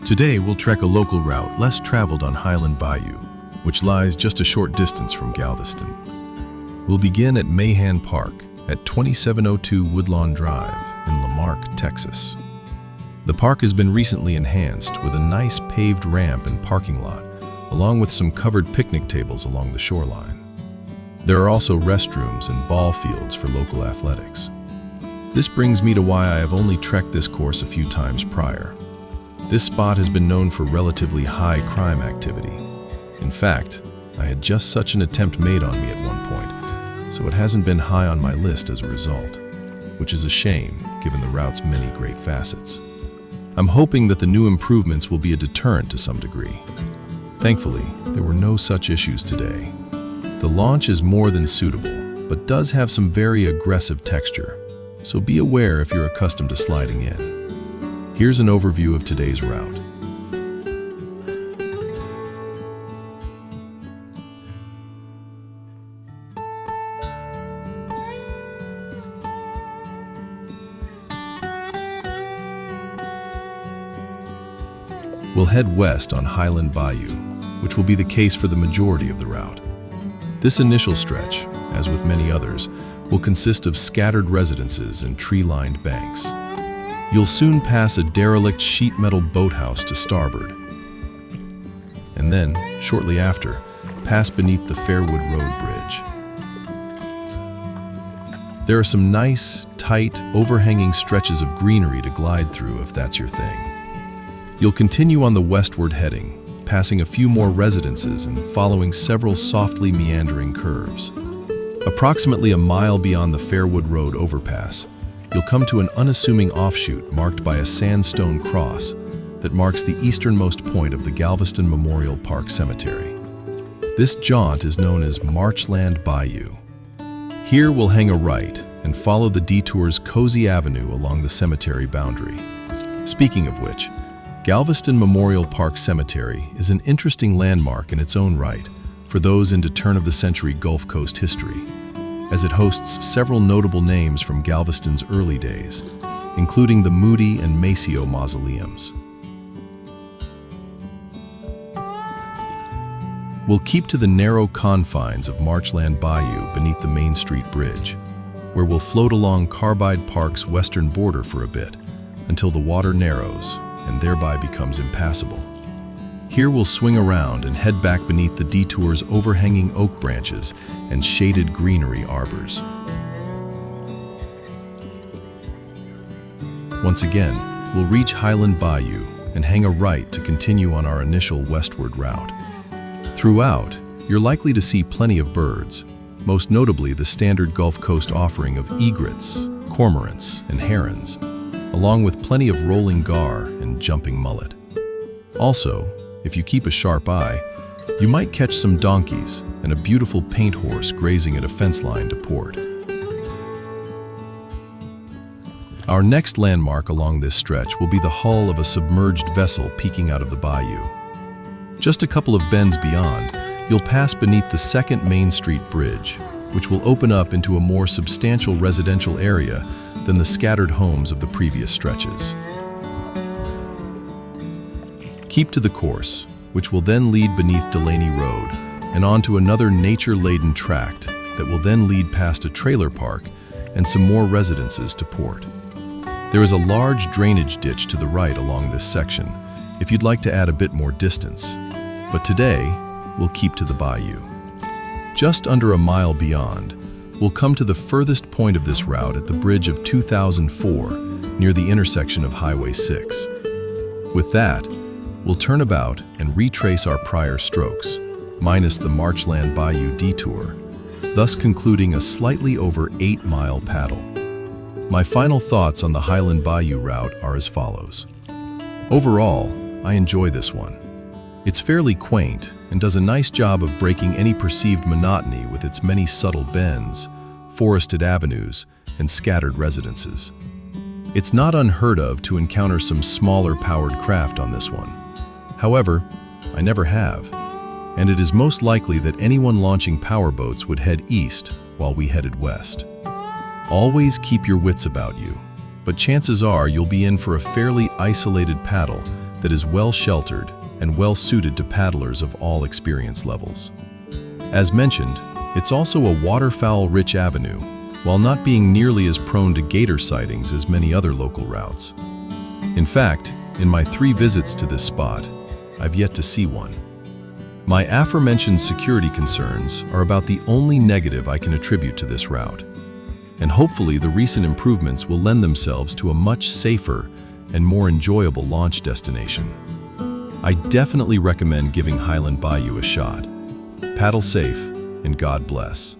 Today we'll trek a local route less traveled on Highland Bayou, which lies just a short distance from Galveston. We'll begin at Mahan Park at 2702 Woodlawn Drive in Marque, Texas. The park has been recently enhanced with a nice paved ramp and parking lot, along with some covered picnic tables along the shoreline. There are also restrooms and ball fields for local athletics. This brings me to why I have only trekked this course a few times prior. This spot has been known for relatively high crime activity. In fact, I had just such an attempt made on me at one point, so it hasn't been high on my list as a result, which is a shame given the route's many great facets. I'm hoping that the new improvements will be a deterrent to some degree. Thankfully, there were no such issues today. The launch is more than suitable, but does have some very aggressive texture, so be aware if you're accustomed to sliding in. Here's an overview of today's route. We'll head west on Highland Bayou, which will be the case for the majority of the route. This initial stretch, as with many others, will consist of scattered residences and tree-lined banks. You'll soon pass a derelict sheet metal boathouse to starboard, and then, shortly after, pass beneath the Fairwood Road Bridge. There are some nice, tight, overhanging stretches of greenery to glide through if that's your thing. You'll continue on the westward heading, passing a few more residences and following several softly meandering curves. Approximately a mile beyond the Fairwood Road overpass, you'll come to an unassuming offshoot marked by a sandstone cross that marks the easternmost point of the Galveston Memorial Park Cemetery. This jaunt is known as Marchland Bayou. Here we'll hang a right and follow the detour's cozy avenue along the cemetery boundary. Speaking of which, Galveston Memorial Park Cemetery is an interesting landmark in its own right for those into turn-of-the-century Gulf Coast history, as it hosts several notable names from Galveston's early days, including the Moody and Maceo mausoleums. We'll keep to the narrow confines of Marchland Bayou beneath the Main Street Bridge, where we'll float along Carbide Park's western border for a bit until the water narrows and thereby becomes impassable. Here we'll swing around and head back beneath the detour's overhanging oak branches and shaded greenery arbors. Once again, we'll reach Highland Bayou and hang a right to continue on our initial westward route. Throughout, you're likely to see plenty of birds, most notably the standard Gulf Coast offering of egrets, cormorants, and herons, along with plenty of rolling gar and jumping mullet. Also, if you keep a sharp eye, you might catch some donkeys and a beautiful paint horse grazing at a fence line to port. Our next landmark along this stretch will be the hull of a submerged vessel peeking out of the bayou. Just a couple of bends beyond, you'll pass beneath the second Main Street Bridge, which will open up into a more substantial residential area than the scattered homes of the previous stretches. Keep to the course, which will then lead beneath Delaney Road and onto another nature-laden tract that will then lead past a trailer park and some more residences to port. There is a large drainage ditch to the right along this section if you'd like to add a bit more distance, but today we'll keep to the bayou. Just under a mile beyond, we'll come to the furthest point of this route at the bridge of 2004 near the intersection of Highway 6. With that, we'll turn about and retrace our prior strokes, minus the Marchland Bayou detour, thus concluding a slightly over 8-mile paddle. My final thoughts on the Highland Bayou route are as follows. Overall, I enjoy this one. It's fairly quaint and does a nice job of breaking any perceived monotony with its many subtle bends, forested avenues, and scattered residences. It's not unheard of to encounter some smaller powered craft on this one. However, I never have, and it is most likely that anyone launching powerboats would head east while we headed west. Always keep your wits about you, but chances are you'll be in for a fairly isolated paddle that is well sheltered and well suited to paddlers of all experience levels. As mentioned, it's also a waterfowl-rich avenue, while not being nearly as prone to gator sightings as many other local routes. In fact, in my 3 visits to this spot, I've yet to see one. My aforementioned security concerns are about the only negative I can attribute to this route, and hopefully the recent improvements will lend themselves to a much safer and more enjoyable launch destination. I definitely recommend giving Highland Bayou a shot. Paddle safe, and God bless.